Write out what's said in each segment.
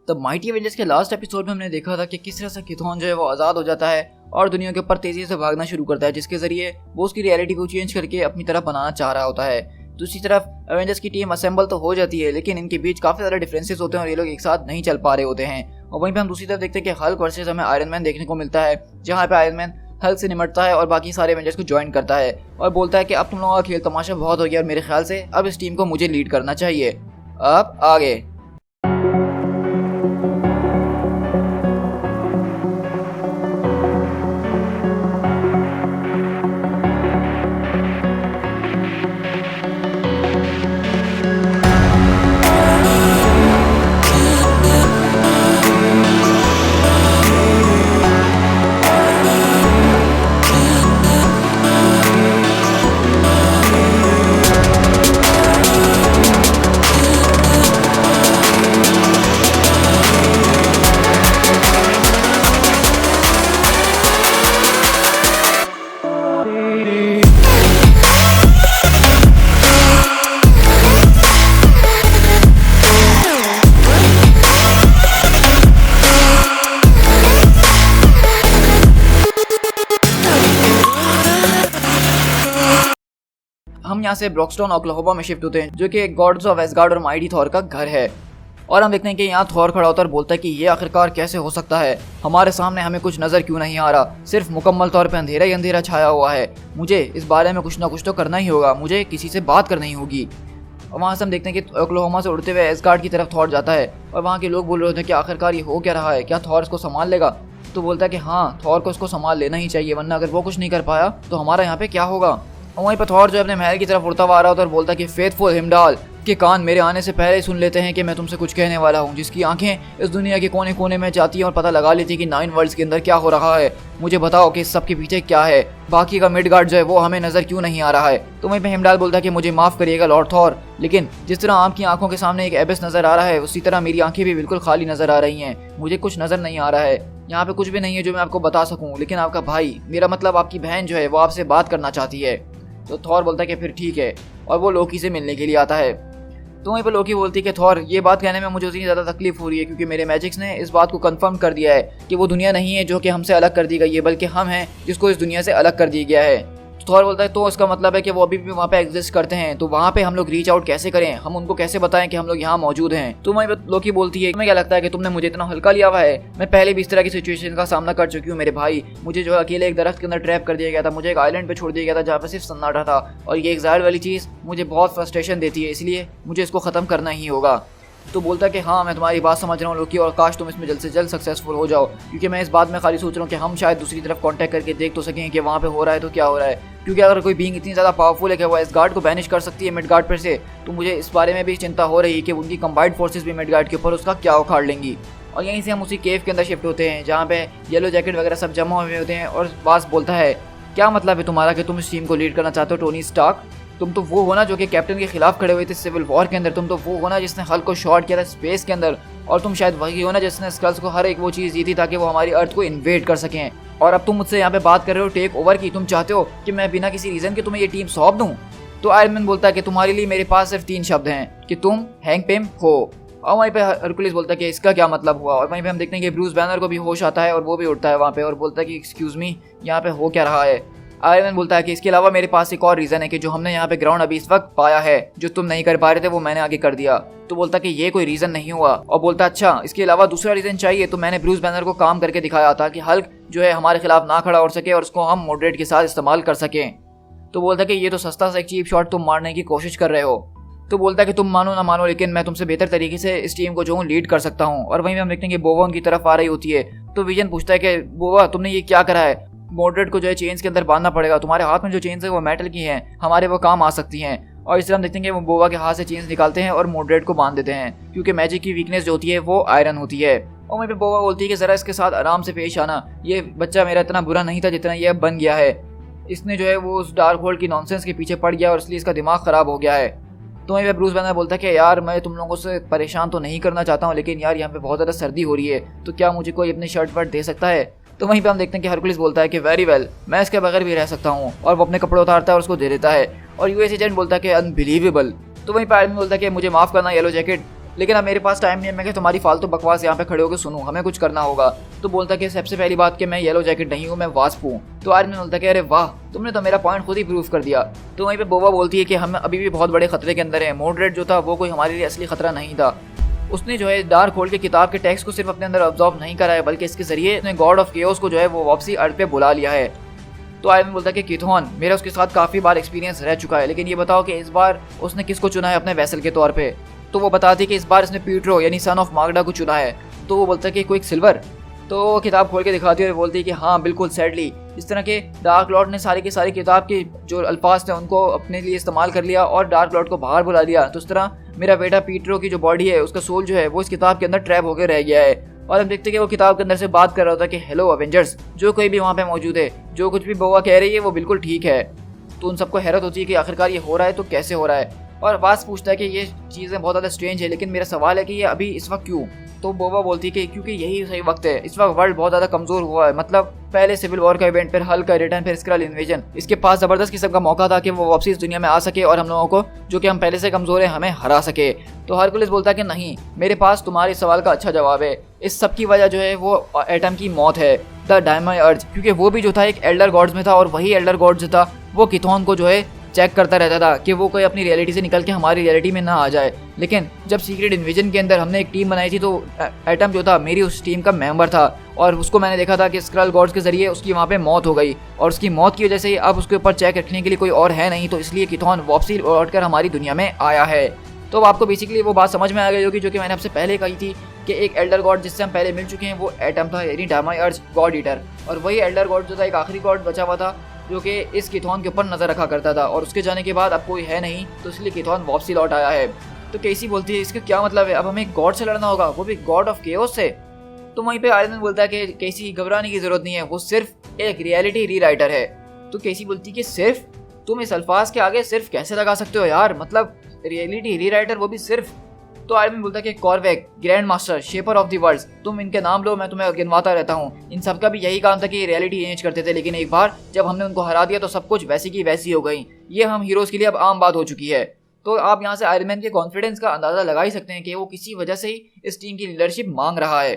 तो mighty Avengers के last episode में हमने देखा था कि किस तरह से किथॉन जो है वो आज़ाद हो जाता है और दुनिया के ऊपर तेजी से भागना शुरू करता है, जिसके जरिए वो उसकी रियलिटी को चेंज करके अपनी तरफ बनाना चाह रहा होता है। दूसरी तरफ एवेंजर्स की टीम असेंबल तो हो जाती है, लेकिन इनके बीच काफ़ी ज़्यादा डिफरेंसेस होते हैं और ये लोग एक साथ नहीं चल पा रहे होते हैं। और वहीं पे हम दूसरी तरफ देखते हैं कि हल्क वर्सेस हमें आयरन मैन देखने को मिलता है, जहाँ पे आयरन मैन हल्क से निमटता है और बाकी सारे एवेंजर्स को ज्वाइन करता है और बोलता है कि अब तुम लोगों का खेल तमाशा बहुत हो गया और मेरे ख्याल से अब इस टीम को मुझे लीड करना चाहिए। अब आगे हम यहाँ से ब्रॉक्सटाउन ओक्लाहोमा में शिफ्ट होते हैं, जो कि गॉड्स ऑफ एसगार्ड और माइटी थॉर का घर है। और हम देखते हैं कि यहाँ थॉर खड़ा होता है और बोलता है कि ये आखिरकार कैसे हो सकता है, हमारे सामने हमें कुछ नज़र क्यों नहीं आ रहा, सिर्फ मुकम्मल तौर पे अंधेरा ही अंधेरा छाया हुआ है। मुझे इस बारे में कुछ ना कुछ तो करना ही होगा, मुझे किसी से बात करनी होगी। और वहाँ से हम देखते हैं कि ओक्लाहोमा से उड़ते हुए एसगार्ड की तरफ थॉर जाता है और वहाँ के लोग बोल रहे होते हैं कि आखिरकार ये हो क्या रहा है, क्या थॉर इसको संभाल लेगा। तो बोलता है कि हाँ, थॉर को इसको संभाल लेना ही चाहिए, वरना अगर वो कुछ नहीं कर पाया तो हमारा यहाँ पे क्या होगा। और वहीं पर थॉर जो अपने महल की तरफ उड़ता हुआ आ रहा होता है और बोलता है कि फेथफुल हिमडाल के कान मेरे आने से पहले ही सुन लेते हैं कि मैं तुमसे कुछ कहने वाला हूँ, जिसकी आंखें इस दुनिया के कोने कोने में जाती हैं और पता लगा लेती है कि 9 वर्ल्ड्स के अंदर क्या हो रहा है। मुझे बताओ कि इस सब के पीछे क्या है, बाकी का मिडगार्ड जो है वो हमें नजर क्यों नहीं आ रहा है। तो वहीं पर हिमडाल बोलता है कि मुझे माफ करिएगा लॉर्ड थॉर, लेकिन जिस तरह आपकी आंखों के सामने एक एबिस नजर आ रहा है, उसी तरह मेरी आंखें भी बिल्कुल खाली नजर आ रही हैं। मुझे कुछ नजर नहीं आ रहा है, यहाँ पे कुछ भी नहीं है जो मैं आपको बता सकूँ, लेकिन आपका भाई, मेरा मतलब आपकी बहन जो है वो आपसे बात करना चाहती है। तो थॉर बोलता है कि फिर ठीक है, और वो लोकी से मिलने के लिए आता है। तो वहीं पर लोकी बोलती है कि थॉर, ये बात कहने में मुझे उतनी ज़्यादा तकलीफ हो रही है क्योंकि मेरे मैजिक्स ने इस बात को कंफर्म कर दिया है कि वो दुनिया नहीं है जो कि हमसे अलग कर दी गई है, बल्कि हम हैं जिसको इस दुनिया से अलग कर दिया गया है। तो थॉर बोलता है तो इसका मतलब है कि वो अभी भी वहाँ पे एग्जिस्ट करते हैं, तो वहाँ पे हम लोग रीच आउट कैसे करें, हम उनको कैसे बताएं कि हम लोग यहाँ मौजूद हैं। तो वहीं पर लोकी बोलती है, तुम्हें क्या लगता है कि तुमने मुझे इतना हल्का लिया हुआ है, मैं पहले भी इस तरह की सिचुएशन का सामना कर चुकी हूँ मेरे भाई। मुझे जो अकेले एक दरख्त के अंदर ट्रैप कर दिया गया था, मुझे एक आइलैंड पे छोड़ दिया गया था जहाँ पे सिर्फ सन्नाटा था, और ये एग्जाइल वाली चीज़ मुझे बहुत फ्रस्ट्रेशन देती है, इसलिए मुझे इसको ख़त्म करना ही होगा। तो बोलता है कि हाँ, मैं तुम्हारी बात समझ रहा हूँ लोकी, और काश तुम इसमें जल्द से जल्द सक्सेसफुल हो जाओ, क्योंकि मैं इस बात में खाली सोच रहा हूँ कि हम शायद दूसरी तरफ कांटेक्ट करके देख तो सकें कि वहाँ पे हो रहा है तो क्या हो रहा है। क्योंकि अगर कोई बीइंग इतनी ज़्यादा पावरफुल है कि वो एसगार्ड को बैनिश कर सकती है मिडगार्ड पर से, तो मुझे इस बारे में भी चिंता हो रही है कि उनकी कंबाइंड फोर्सेस भी मिडगार्ड के ऊपर उसका क्या उखाड़ लेंगी। और यहीं से हम उसी केव के अंदर शिफ्ट होते हैं जहाँ पे येलो जैकेट वगैरह सब जमा हुए होते हैं। और बास बोलता है, क्या मतलब है तुम्हारा कि तुम इस टीम को लीड करना चाहते हो टोनी स्टार्क? तुम तो वो हो ना जो कि कैप्टन के खिलाफ खड़े हुए थे सिविल वॉर के अंदर, तुम तो वो हो ना जिसने हल्क को शॉट किया था स्पेस के अंदर, और तुम शायद वही हो ना जिसने स्कल्स को हर एक वो चीज़ दी थी ताकि वो हमारी अर्थ को इन्वेड कर सकें। और अब तुम मुझसे यहाँ पे बात कर रहे हो टेक ओवर की, तुम चाहते हो कि मैं बिना किसी रीज़न के तुम्हें ये टीम सौंप दूँ। तो आयरन मैन बोलता है कि तुम्हारे लिए मेरे पास सिर्फ 3 शब्द हैं कि तुम हैंक पिम हो। और वहीं पे हरकुलिस बोलता है कि इसका क्या मतलब हुआ। और वहीं पे हम देखते हैं कि ब्रूस बैनर को भी होश आता है और वो भी उठता है वहाँ पे और बोलता है कि एक्सक्यूज़ मी, यहाँ पे हो क्या रहा है। आयरन मैन बोलता है कि इसके अलावा मेरे पास एक और रीज़न है कि जो हमने यहाँ पे ग्राउंड अभी इस वक्त पाया है, जो तुम नहीं कर पा रहे थे वो मैंने आगे कर दिया। तो बोलता कि ये कोई रीज़न नहीं हुआ, और बोलता अच्छा इसके अलावा दूसरा रीज़न चाहिए, तो मैंने ब्रूस बैनर को काम करके दिखाया था कि हल्क जो है हमारे खिलाफ ना खड़ा हो सके और उसको हम मॉडरेट के साथ इस्तेमाल कर सकें। तो बोलता कि ये तो सस्ता सा एक चीप शॉट तुम मारने की कोशिश कर रहे हो। तो बोलता है कि तुम मानो ना मानो, लेकिन मैं तुमसे बेहतर तरीके से इस टीम को जो हूँ लीड कर सकता हूँ। और वहीं हम देखते हैं कि बोवा उनकी तरफ आ रही होती है। तो विजन पूछता है कि बोवा, तुमने ये क्या करा है, मॉडरेट को जो है चेन्स के अंदर बांधना पड़ेगा, तुम्हारे हाथ में जो चेन्स है वो मेटल की हैं, हमारे वो काम आ सकती हैं। और इस तरह हम देखते हैं कि वो बोवा के हाथ से चेन्स निकालते हैं और मॉडरेट को बांध देते हैं, क्योंकि मैजिक की वीकनेस जो होती है वो आयरन होती है। और वहीं पे बोवा बोलती है कि ज़रा इसके साथ आराम से पेश आना, ये बच्चा मेरा इतना बुरा नहीं था जितना ये अब बन गया है, इसने जो है वो उस डार्क होल्ड की नॉनसेंस के पीछे पड़ गया और इसलिए इसका दिमाग ख़राब हो गया है। तो वहीं पे ब्रूस बैनर बोलता है कि यार मैं तुम लोगों से परेशान तो नहीं करना चाहता हूँ, लेकिन यार यहाँ पे बहुत ज़्यादा सर्दी हो रही है, तो क्या मुझे कोई अपनी शर्ट वर्ट दे सकता है। तो वहीं पे हम देखते हैं कि हरकुलिस बोलता है कि वेरी वेल, मैं इसके बगैर भी रह सकता हूँ, और वो अपने कपड़े उतारता है और उसको दे देता है। और यूएस एजेंट बोलता है कि अनबिलीवेबल। तो वहीं पे आयरन मैन बोलता है कि मुझे माफ़ करना येलो जैकेट, लेकिन अब मेरे पास टाइम नहीं है, मैं कि तुम्हारी फालतू बकवास यहाँ पे खड़े होकर सुनूं, हमें कुछ करना होगा। तो बोलता कि सबसे पहली बात कि मैं येलो जैकेट नहीं हूँ, मैं वास्प हूँ। तो आर्यन मैन बोलता कि अरे वाह, तुमने तो मेरा पॉइंट खुद ही प्रूव कर दिया। तो वहीं पे बोबा बोलती है कि हम अभी भी बहुत बड़े खतरे के अंदर है, मॉडरेट जो था वो कोई हमारे लिए असली खतरा नहीं था। उसने जो है डार्क होल्ड के किताब के टेक्स्ट को सिर्फ अपने अंदर ऑब्जॉर्व नहीं करा है, बल्कि इसके जरिए उसने गॉड ऑफ केओस को जो है वो वापसी अर्थ पे बुला लिया है। तो आर्यन बोलता है कि किथॉन, मेरा उसके साथ काफ़ी बार एक्सपीरियंस रह चुका है, लेकिन ये बताओ कि इस बार उसने किसको चुना है अपने वैसल के तौर पे। तो वो बताती है कि इस बार इसने पीट्रो यानी सन ऑफ मागडा को चुना है। तो वो बोलता है कि कोई सिल्वर। तो वो किताब खोल के दिखाती है और बोलती है कि हाँ बिल्कुल, सैडली इस तरह के डार्क लॉर्ड ने सारी की सारी किताब के जो अल्फाज थे उनको अपने लिए इस्तेमाल कर लिया और डार्क लॉर्ड को बाहर बुला लिया। तो इस तरह मेरा बेटा पीट्रो की जो बॉडी है, उसका सोल जो है वो इस किताब के अंदर ट्रैप होकर रह गया है। और हम देखते हैं कि वो किताब के अंदर से बात कर रहा होता है कि हेलो अवेंजर्स, जो कोई भी वहाँ पे मौजूद है, जो कुछ भी बोवा कह रही है वो बिल्कुल ठीक है। तो उन सबको हैरत होती है कि आखिरकार ये हो रहा है तो कैसे हो रहा है। और वास पूछता है कि ये चीज़ें बहुत ज़्यादा स्ट्रेंज है, लेकिन मेरा सवाल है कि ये अभी इस वक्त क्यों। तो बोबा बोलती है कि क्योंकि यही सही वक्त है, इस वक्त वर्ल्ड बहुत ज़्यादा कमज़ोर हुआ है। मतलब पहले सिविल वॉर का इवेंट, फिर हल्क का रिटर्न, फिर स्क्रल इन्वेजन, इसके पास ज़बरदस्त किस्म का मौका था कि वो वापसी इस दुनिया में आ सके और हम लोगों को, जो कि हम पहले से कमज़ोर है, हमें हरा सके। तो हरकुलिस बोलता है कि नहीं, मेरे पास तुम्हारे सवाल का अच्छा जवाब है। इस सब की वजह जो है वो एटम की मौत है, द डायमंड अर्थ, क्योंकि वो भी जो था एक एल्डर गॉड्स में था और वही एल्डर गॉड जो था वो किथॉन को जो है चेक करता रहता था कि वो कोई अपनी रियलिटी से निकल के हमारी रियलिटी में ना आ जाए। लेकिन जब सीक्रेट इन्वेजन के अंदर हमने एक टीम बनाई थी तो एटम जो था मेरी उस टीम का मेंबर था और उसको मैंने देखा था कि स्क्रल गॉड्स के जरिए उसकी वहाँ पे मौत हो गई और उसकी मौत की वजह से अब उसके ऊपर चेक रखने के लिए कोई और है नहीं, तो इसलिए किथॉन वापसी लौट कर हमारी दुनिया में आया है। तो अब आपको बेसिकली वो बात समझ में आ गई होगी जो कि मैंने आपसे पहले कही थी कि एक एल्डर गॉड जिससे हम पहले मिल चुके हैं वो एटम था, यानी डायमंड अर्थ गॉड ईटर। और वही एल्डर गॉड जो था एक आखिरी गॉड बचा हुआ था जो कि इस किथॉन के ऊपर नजर रखा करता था और उसके जाने के बाद अब कोई है नहीं, तो इसलिए किथॉन वापसी लौट आया है। तो केसी बोलती है इसका क्या मतलब है, अब हमें गॉड से लड़ना होगा, वो भी गॉड ऑफ केओस से। तो वहीं पे आयरन मैन बोलता है कि केसी घबराने की जरूरत नहीं है, वो सिर्फ एक रियलिटी रीराइटर है। तो केसी बोलती है कि सिर्फ, तुम इस अल्फाज के आगे सिर्फ कैसे लगा सकते हो यार, मतलब रियलिटी रीराइटर वो भी सिर्फ। तो आयरन मैन बोलता है कि Korvac, grand master, shaper of the worlds, तुम इनके नाम लो, मैं तुम्हें गिनवाता रहता हूँ। इन सब का भी यही काम था कि रियलिटी चेंज करते थे, लेकिन एक बार जब हमने उनको हरा दिया तो सब कुछ वैसी की वैसी हो गई। ये हम हीरोज के लिए अब आम बात हो चुकी है। तो आप यहाँ से आयरन मैन के कॉन्फिडेंस का अंदाजा लगा ही सकते हैं कि वो किसी वजह से ही इस टीम की लीडरशिप मांग रहा है।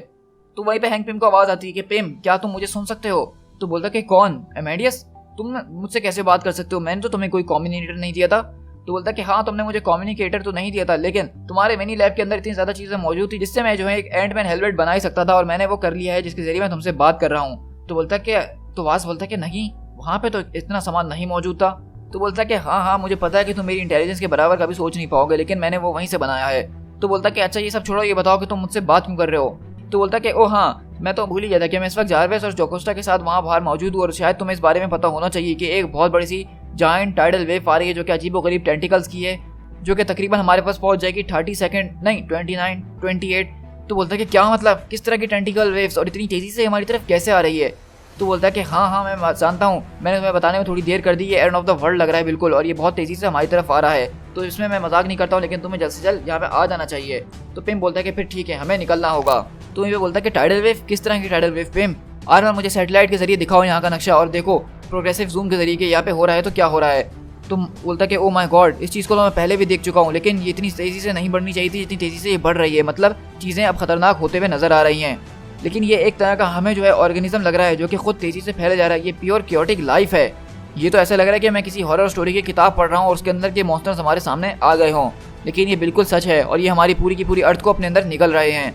तो वहीं पे हैंक पिम को आवाज आती है कि पिम, क्या तुम मुझे सुन सकते हो। तो बोलता कि कौन, एमेडियस, तुम मुझसे कैसे बात कर सकते हो, मैंने तो तुम्हें कोई कम्युनिकेटर नहीं दिया था। तो बोलता कि हाँ, तुमने मुझे कम्युनिकेटर तो नहीं दिया था, लेकिन तुम्हारे मिनी लैब के अंदर इतनी ज्यादा चीजें मौजूद थी जिससे मैं जो है एक एंटमैन हेलमेट बना ही सकता था और मैंने वो कर लिया है, जिसके जरिए मैं तुमसे बात कर रहा हूँ। तो बोलता कि, तो वास बोलता कि नहीं, वहाँ पे तो इतना सामान नहीं मौजूद था। तो बोलता कि हाँ, मुझे पता है कि तुम मेरी इंटेलिजेंस के बराबर कभी सोच नहीं पाओगे, लेकिन मैंने वो वहीं से बनाया है। तो बोलता कि अच्छा ये सब छोड़ो, ये बताओ कि तुम मुझसे बात क्यों कर रहे हो। तो बोलता कि ओ हाँ, मैं तो भूल ही गया था कि मैं इस वक्त जारवेस और जोकोस्टा के साथ वहाँ बाहर मौजूद हूँ और शायद तुम्हें इस बारे में पता होना चाहिए कि एक बहुत बड़ी सी जायंट टाइडल वेव आ रही है जो कि अजीबोगरीब टेंटिकल्स की है, जो कि तकरीबन हमारे पास पहुंच जाएगी 30 सेकंड नहीं 29, 28। तो बोलता है कि क्या मतलब, किस तरह की टेंटिकल वेव्स और इतनी तेजी से हमारी तरफ कैसे आ रही है। तो बोलता है कि हाँ, मैं जानता हूँ, मैंने तुम्हें बताने में थोड़ी देर कर दी, ये एंड ऑफ द वर्ल्ड लग रहा है बिल्कुल, और ये बहुत तेजी से हमारी तरफ आ रहा है, तो इसमें मैं मजाक नहीं करता हूँ, लेकिन तुम्हें जल्द से जल्द यहाँ पे आ जाना चाहिए। तो पिम बोलता है कि फिर ठीक है, हमें निकलना होगा। तो ये बोलता है कि टाइडल वेव, किस तरह की टाइडल वेव पिम, आर्मर मुझे सैटेलाइट के जरिए दिखाओ यहाँ का नक्शा और देखो प्रोग्रेसिव जूम के जरिए यहाँ पे हो रहा है तो क्या हो रहा है। तो बोलता कि ओ माय गॉड, इस चीज़ को तो मैं पहले भी देख चुका हूँ, लेकिन ये इतनी तेज़ी से नहीं बढ़नी चाहिए थी जितनी तेज़ी से ये बढ़ रही है, मतलब चीज़ें अब खतरनाक होते हुए नजर आ रही हैं। लेकिन ये एक तरह का हमें जो है ऑर्गेनिज्म लग रहा है जो कि खुद तेज़ी से फैले जा रहा है, ये प्योर क्योटिक लाइफ है। ये तो ऐसा लग रहा है कि मैं किसी हॉरर स्टोरी की किताब पढ़ रहा हूँ और उसके अंदर के मॉन्स्टर्स हमारे सामने आ गए हों, लेकिन ये बिल्कुल सच है और ये हमारी पूरी की पूरी अर्थ को अपने अंदर निकल रहे हैं।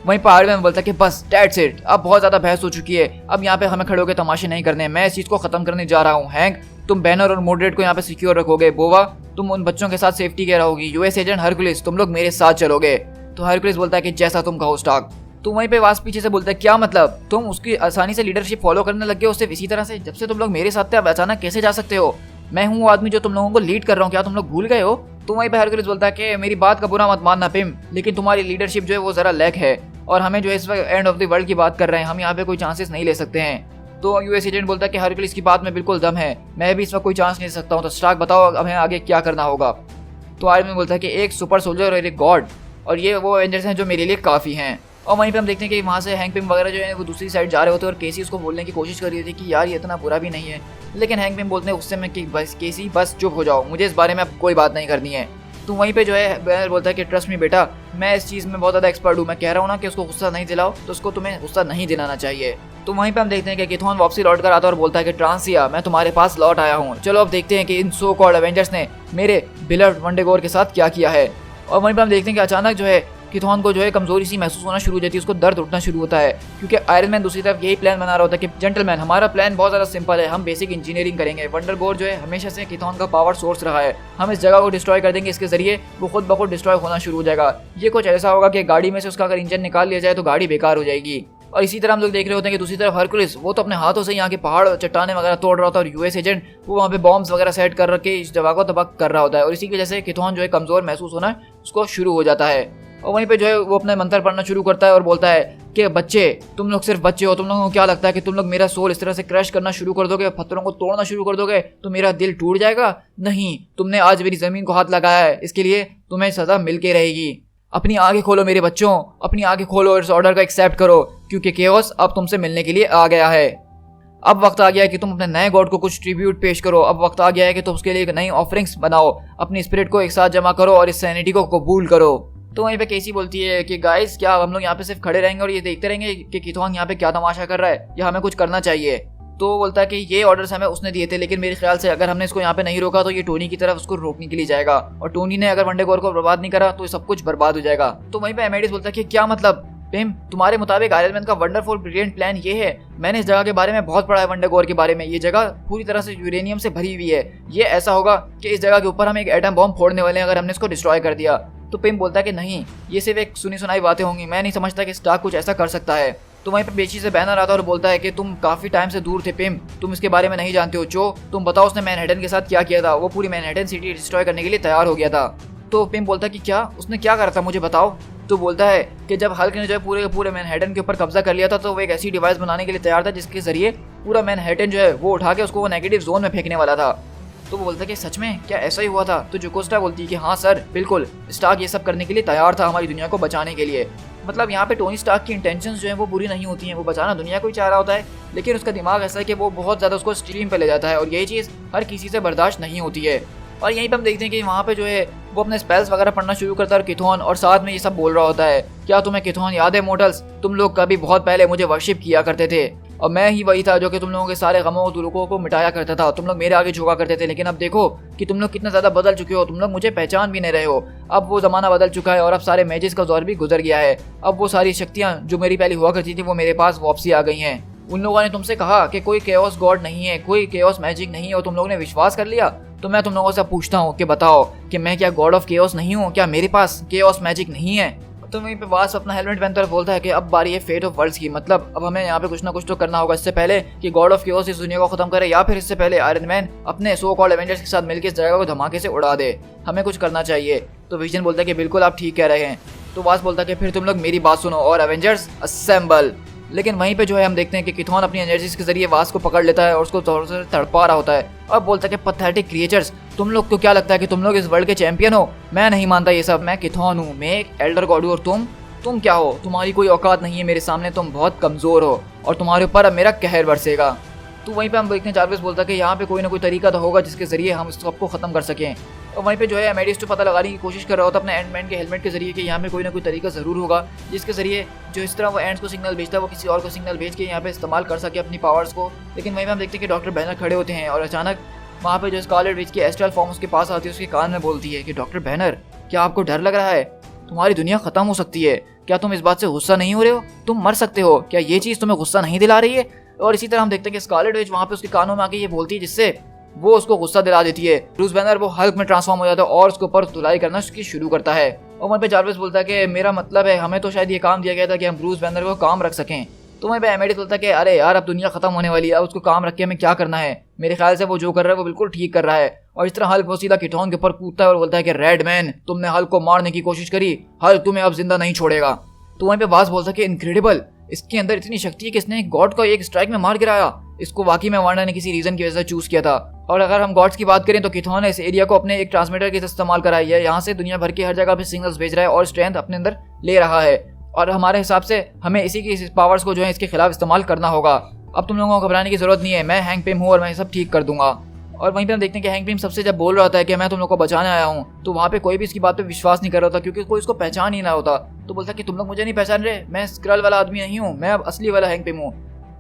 वहीं पर आयरन मैन बोलता है कि बस दैट्स इट, अब बहुत ज़्यादा बहस हो चुकी है, अब यहाँ पे हमें खड़े होकर तमाशे नहीं करने, मैं इस चीज़ को ख़त्म करने जा रहा हूँ। हैंक, तुम बैनर और मॉडरेट को यहाँ पे सिक्योर रखोगे, बोवा तुम उन बच्चों के साथ सेफ्टी के रहोगी, यूएस एजेंट हरकुलिस तुम लोग मेरे साथ चलोगे। तो हरकुलिस बोलता है कि जैसा तुम कहो स्टार्क। तो वहीं पे वास पीछे से बोलता है क्या मतलब, तुम उसकी आसानी से लीडरशिप फॉलो करने लग गए हो सिर्फ इसी तरह से, जब से तुम लोग मेरे साथ थे अब अचानक कैसे जा सकते हो, मैं हूँ आदमी जो तुम लोगों को लीड कर रहा हूँ, क्या तुम लोग भूल गए हो। तो वहीं पे हरकुलिस बोलता है कि मेरी बात का बुरा मत मानना पिम, लेकिन तुम्हारी लीडरशिप जो है वो जरा लैक है और हमें जो है इस वक्त एंड ऑफ द वर्ल्ड की बात कर रहे हैं, हम यहाँ पे कोई चांसेस नहीं ले सकते हैं। तो यूएस एजेंट बोलता है कि हरकुलिस की बात में बिल्कुल दम है, मैं भी इस वक्त कोई चांस नहीं ले सकता हूँ, तो स्टार्क बताओ हमें आगे क्या करना होगा। तो आयरन मैन बोलता है कि एक सुपर सोल्जर और एक गॉड, और ये वो एवेंजर्स हैं जो मेरे लिए काफ़ी हैं। और वहीं पे हम देखते हैं कि वहाँ से हैंक पिम वगैरह जो है वो दूसरी साइड जा रहे होते हैं और केसी उसको बोलने की कोशिश कर रही थी कि यार ये इतना बुरा भी नहीं है, लेकिन हैंक पिम बोलते हैं उससे मैं कि बस केसी बस चुप हो जाओ, मुझे इस बारे में अब कोई बात नहीं करनी है। तो वहीं पे जो है बैनर बोलता है कि ट्रस्ट मी बेटा, मैं इस चीज़ में बहुत ज़्यादा एक्सपर्ट हूँ, मैं कह रहा हूँ ना कि उसको गुस्सा नहीं दिलाओ, तो उसको तुम्हें गुस्सा नहीं दिलाना चाहिए। तो वहीं पे हम देखते हैं कि किथोन वापसी लौट कर आता है और बोलता है कि ट्रांसिया, मैं तुम्हारे पास लौट आया हूँ, चलो अब देखते हैं कि इन सो कॉल्ड एवेंजर्स ने मेरे बिलर्ड वंडेगोर के साथ क्या किया है। और वहीं पे हम देखते हैं कि अचानक जो है किथोन को जो है कमजोरी सी महसूस होना शुरू हो जाती है, उसको दर्द उठना शुरू होता है, क्योंकि आयरन मैन दूसरी तरफ यही प्लान बना रहा होता है कि जेंटलमैन, हमारा प्लान बहुत ज़्यादा सिंपल है, हम बेसिक इंजीनियरिंग करेंगे। वंडरगोर जो है हमेशा से किथोन का पावर सोर्स रहा है, हम इस जगह को डिस्ट्रॉय कर देंगे, इसके जरिए वो खुद ब खुद डिस्ट्रॉय होना शुरू हो जाएगा। ये कुछ ऐसा होगा कि गाड़ी में से उसका अगर इंजन निकाल लिया जाए तो गाड़ी बेकार हो जाएगी। और इसी तरह हम लोग देख रहे होते हैं कि दूसरी तरफ हरकुलिस, वो तो अपने हाथों से यहाँ के पहाड़ चट्टाने वगैरह तोड़ रहा होता है, और यूएस एजेंट वो वहाँ पे बॉम्ब्स वगैरह सेट कर रखे इस जगह को तबाह कर रहा होता है। और इसी की वजह से किथोन जो है कमजोर महसूस होना उसको शुरू हो जाता है। और वहीं पे जो है वो अपने मंत्र पढ़ना शुरू करता है और बोलता है कि बच्चे, तुम लोग सिर्फ बच्चे हो, तुम लोगों को क्या लगता है कि तुम लोग मेरा सोल इस तरह से क्रश करना शुरू कर दोगे, पत्थरों को तोड़ना शुरू कर दोगे तो मेरा दिल टूट जाएगा? नहीं, तुमने आज मेरी जमीन को हाथ लगाया है, इसके लिए तुम्हें सजा मिल के रहेगी। अपनी आंखें खोलो मेरे बच्चों, अपनी आंखें खोलो और इस ऑर्डर को एक्सेप्ट करो, क्योंकि केओस अब तुमसे मिलने के लिए आ गया है। अब वक्त आ गया है कि तुम अपने नए गॉड को कुछ ट्रिब्यूट पेश करो, अब वक्त आ गया है कि तुम उसके लिए एक नई ऑफरिंग्स बनाओ, अपनी स्पिरिट को एक साथ जमा करो और इस सैनिटी को कबूल करो। तो वहीं पे केसी बोलती है कि गाइस, क्या हम लोग यहाँ पे सिर्फ खड़े रहेंगे और ये देखते रहेंगे कि किथोन यहाँ पे क्या तमाशा कर रहा है, या हमें कुछ करना चाहिए? तो वो बोलता है कि ये ऑर्डर्स हमें उसने दिए थे, लेकिन मेरे ख्याल से अगर हमने इसको यहाँ पे नहीं रोका तो ये टोनी की तरफ उसको रोकने के लिए जाएगा, और टोनी ने अगर वंडेगोर को बर्बाद नहीं करा तो सब कुछ बर्बाद हो जाएगा। तो वहीं पे एमेडिस बोलता है कि क्या मतलब पिम, तुम्हारे मुताबिक आयरन मैन का वंडरफुल ब्रिलियंट प्लान ये है? मैंने इस जगह के बारे में बहुत पढ़ा है, वंडेगोर के बारे में। ये जगह पूरी तरह से यूरेनियम से भरी हुई है, ये ऐसा होगा कि इस जगह के ऊपर हम एक एटम बॉम्ब फोड़ने वाले हैं अगर हमने इसको डिस्ट्रॉय कर दिया। तो पिम बोलता है कि नहीं, ये सिर्फ एक सुनी सुनाई बातें होंगी, मैं नहीं समझता कि स्टार्क कुछ ऐसा कर सकता है। तो वहीं पे बेची से बैनर आता है और बोलता है कि तुम काफी टाइम से दूर थे पिम, तुम इसके बारे में नहीं जानते हो। जो तुम बताओ उसने मैनहट्टन के साथ क्या किया था? वो पूरी मैनहट्टन सिटी डिस्ट्रॉय करने के लिए तैयार हो गया था। तो पिम बोलता है कि क्या उसने क्या करा था, मुझे बताओ। तो बोलता है कि जब हल्क ने जो है पूरे मैनहट्टन के ऊपर कब्जा कर लिया था, तो वो एक ऐसी डिवाइस बनाने के लिए तैयार था जिसके जरिए पूरा मैनहट्टन जो है वो उठा के उसको वो नेगेटिव जोन में फेंकने वाला था। तो वो बोलता है कि सच में क्या ऐसा ही हुआ था? तो जोकोस्टा बोलती है कि हाँ सर, बिल्कुल, स्टार्क ये सब करने के लिए तैयार था, हमारी दुनिया को बचाने के लिए। मतलब यहाँ पे टोनी स्टार्क की इंटेंशंस जो है वो बुरी नहीं होती हैं, वो बचाना दुनिया को ही चाह रहा होता है, लेकिन उसका दिमाग ऐसा है कि वो बहुत ज़्यादा उसको स्ट्रीम पे ले जाता है, और यही चीज़ हर किसी से बर्दाश्त नहीं होती है। और यहीं पे हम देखते हैं कि वहाँ पे जो है वो अपने स्पेल्स वगैरह पढ़ना शुरू करता है, और किथोन और साथ में ये सब बोल रहा होता है, क्या तुम्हें किथोन याद है मोर्टल्स, तुम लोग कभी बहुत पहले मुझे वर्शिप किया करते थे, और मैं ही वही था जो कि तुम लोगों के सारे गमों और दुखों को मिटाया करता था, तुम लोग मेरे आगे झुका करते थे, लेकिन अब देखो कि तुम लोग कितना ज़्यादा बदल चुके हो, तुम लोग मुझे पहचान भी नहीं रहे हो। अब वो ज़माना बदल चुका है और अब सारे मैजिस का दौर भी गुजर गया है, अब वो सारी शक्तियाँ जो मेरी पहले हुआ करती थी वो मेरे पास वापसी आ गई हैं। उन लोगों ने तुमसे कहा कि कोई केओस गॉड नहीं है, कोई केओस मैजिक नहीं है, और तुम लोगों ने विश्वास कर लिया। तो मैं तुम लोगों से पूछता हूँ कि बताओ कि मैं क्या गॉड ऑफ केओस नहीं हूँ? क्या मेरे पास केओस मैजिक नहीं है? तो वहीं पे वास अपना हेलमेट पहनता है, बोलता है कि अब बारी है फेट ऑफ वर्ल्ड्स की, मतलब अब हमें यहाँ पे कुछ ना कुछ तो करना होगा, इससे पहले कि गॉड ऑफ केओस इस दुनिया को खत्म करे, या फिर इससे पहले आयरन मैन अपने सो कॉल्ड एवेंजर्स के साथ मिलकर इस जगह को धमाके से उड़ा दे, हमें कुछ करना चाहिए। तो विजन बोलता है कि बिल्कुल आप ठीक कह रहे हैं। तो वास बोलता है कि फिर तुम लोग मेरी बात सुनो और एवेंजर्स असेंबल। लेकिन वहीं पे जो है हम देखते हैं कि किथोन अपनी एनर्जीज के जरिए वास को पकड़ लेता है और उसको थोड़ा सा तड़पा रहा होता है, और बोलता है कि पैथेटिक क्रिएचर्स, तुम लोग को क्या लगता है कि तुम लोग इस वर्ल्ड के चैंपियन हो? मैं नहीं मानता ये सब, मैं किथोन हूँ, मैं एक एल्डर गॉड हूँ, और तुम क्या हो? तुम्हारी कोई औकात नहीं है मेरे सामने, तुम बहुत कमजोर हो और तुम्हारे ऊपर अब मेरा कहर बरसेगा। तो वहीं पे हम देखते हैं जारविस बोलता है कि यहाँ पे कोई ना कोई तरीका तो होगा जिसके जरिए हम इस सबको खत्म कर सकें। और वहीं पे जो है एमेडिस तो पता लगाने की कोशिश कर रहा होता है अपने एंडमैन के हेलमेट के जरिए कि यहाँ पे कोई ना कोई तरीका जरूर होगा जिसके जरिए जो इस तरह वो एंड्स को सिग्नल भेजता है वो किसी और को सिग्नल भेज के यहाँ पे इस्तेमाल कर सके अपनी पावर्स को। लेकिन वहीं पे हम देखते हैं कि डॉक्टर बैनर खड़े होते हैं, और अचानक वहाँ पे जो स्कारलेट विच की एस्ट्रल फॉर्म उसके पास आती है, उसके कान में बोलती है कि डॉक्टर बैनर, क्या आपको डर लग रहा है? तुम्हारी दुनिया खत्म हो सकती है, क्या तुम इस बात से गुस्सा नहीं हो रहे हो? तुम मर सकते हो, क्या ये चीज़ तुम्हें गुस्सा नहीं दिला रही है? और इसी तरह हम देखते हैं कि स्कारलेट विच वहाँ पे उसके कानों में आके ये बोलती है जिससे वो उसको गुस्सा दिला देती है। ब्रूस बैनर वो हल्क में ट्रांसफॉर्म हो जाता है और उसके ऊपर धुलाई करना उसकी शुरू करता है। और वहीं पे जारविस बोलता है कि मेरा मतलब है हमें तो शायद ये काम दिया गया था कि हम ब्रूस बैनर को काम रख सकें। तो वहीं पे एमेडिस बोलता है कि अरे यार अब दुनिया खत्म होने वाली है, अब उसको काम रख के हमें क्या करना है? मेरे ख्याल से वो जो कर रहा है वो बिल्कुल ठीक कर रहा है। और इस तरह हल्क वो सीधा किथोन के ऊपर कूदता है और बोलता है कि रेड मैन, तुमने हल्क को मारने की कोशिश करी, हल्क तुम्हें अब जिंदा नहीं छोड़ेगा। तो वहीं पे बास बोलता है कि इनक्रेडिबल, इसके अंदर इतनी शक्ति है कि इसने गॉड को एक स्ट्राइक में मार गिराया। इसको वाकई में वांडा ने किसी रीजन की वजह से चूज किया था। और अगर हम गॉड्स की बात करें तो किथोन ने इस एरिया को अपने एक ट्रांसमीटर के इस्तेमाल करा है, यहाँ से दुनिया भर की हर जगह पे सिग्नल्स भेज रहा है और स्ट्रेंथ अपने अंदर ले रहा है। और हमारे हिसाब से हमें इसी की पावर्स को जो है इसके खिलाफ इस्तेमाल करना होगा। अब तुम लोगों को घबराने की जरूरत नहीं है, मैं हैंग पिम हूँ और मैं सब ठीक कर दूंगा। और वहीं पे हम देखते हैं कि हैंक पिम सबसे जब बोल रहा होता है कि मैं तुम लोग को बचाने आया हूँ, तो वहाँ पे कोई भी इसकी बात पे विश्वास नहीं कर रहा था क्योंकि कोई इसको पहचान ही ना होता। तो बोलता कि तुम लोग मुझे नहीं पहचान रहे, मैं स्क्रल वाला आदमी नहीं हूँ, मैं अब असली वाला हैंक पिम हूँ,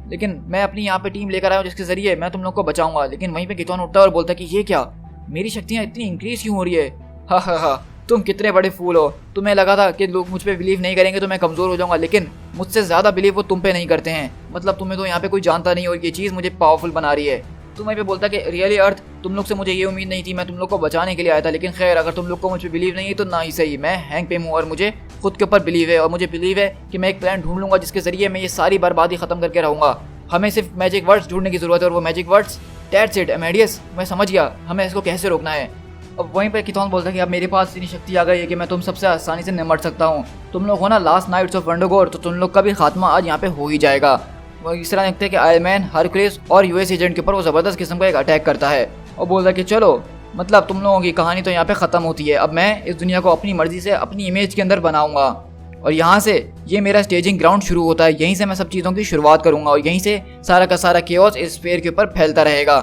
लेकिन मैं अपनी यहाँ पे टीम लेकर आया हूँ जिसके जरिए मैं तुम लोग को बचाऊंगा। लेकिन वहीं पे किथॉन उठता है और बोलता है कि ये क्या, मेरी शक्तियाँ इतनी इंक्रीज क्यों हो रही है? हा हा हा, तुम कितने बड़े फूल हो, तुम्हें लगा था कि लोग मुझ पे बिलीव नहीं करेंगे तो मैं कमज़ोर हो जाऊंगा, लेकिन मुझसे ज़्यादा बिलीव वो तुम पे नहीं करते हैं। मतलब तुम्हें तो यहाँ पे कोई जानता नहीं और ये चीज़ मुझे पावरफुल बना रही है। तो वहीं पे बोलता कि रियली अर्थ, तुम लोग से मुझे ये उम्मीद नहीं थी, मैं तुम लोग को बचाने के लिए आया था, लेकिन खैर अगर तुम लोग को मुझ पे बिलीव नहीं है तो ना ही सही। मैं हैंक पिम हूँ और मुझे खुद के ऊपर बिलीव है, और मुझे बिलीव है कि मैं एक प्लान ढूंढ लूंगा जिसके जरिए मैं ये सारी बर्बादी खत्म करके रहूँगा। हमें सिर्फ मैजिक वर्ड्स ढूंढने की जरूरत है, और वो magic words that's it Amadeus, मैं समझ गया, हमें इसको कैसे रोकना है। अब वहीं पर किथॉन बोलता है कि अब मेरे पास इतनी शक्ति आ गई है कि मैं तुम सबसे आसानी से निमट सकता हूँ। तुम लोग हो ना लास्ट नाइट्स ऑफ वंडरगोर, तो तुम लोग का भी खात्मा आज यहाँ पे हो ही जाएगा। वो इस तरह देखते हैं कि आयरन मैन, हरक्यूलिस और यूएस एजेंट के ऊपर वो ज़बरदस्त किस्म का एक अटैक करता है और बोलता है कि चलो, मतलब तुम लोगों की कहानी तो यहाँ पे ख़त्म होती है, अब मैं इस दुनिया को अपनी मर्जी से अपनी इमेज के अंदर बनाऊंगा, और यहाँ से ये मेरा स्टेजिंग ग्राउंड शुरू होता है, यहीं से मैं सब चीज़ों की शुरुआत करूँगा और यहीं से सारा का सारा केओस इस स्फीयर के ऊपर फैलता रहेगा,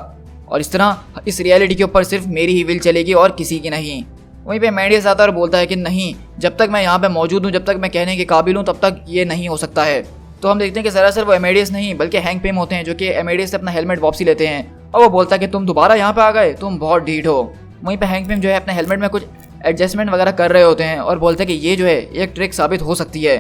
और इस तरह इस रियलिटी के ऊपर सिर्फ मेरी ही विल चलेगी और किसी की नहीं। वहीं पे मैडियस आता है और बोलता है कि नहीं, जब तक मैं यहाँ पे मौजूद हूँ, जब तक मैं कहने के काबिल हूँ, तब तक ये नहीं हो सकता है। तो हम देखते हैं कि सरासर वो एमेडियस नहीं बल्कि हैंक पिम होते हैं, जो कि एमेडियस से अपना हेलमेट वापसी लेते हैं, और वो बोलता है कि तुम दोबारा यहाँ पे आ गए, तुम बहुत ढीठ हो। वहीं पे हैंक पिम जो है अपने हेलमेट में कुछ एडजस्टमेंट वगैरह कर रहे होते हैं और बोलते हैं कि ये जो है एक ट्रिक साबित हो सकती है।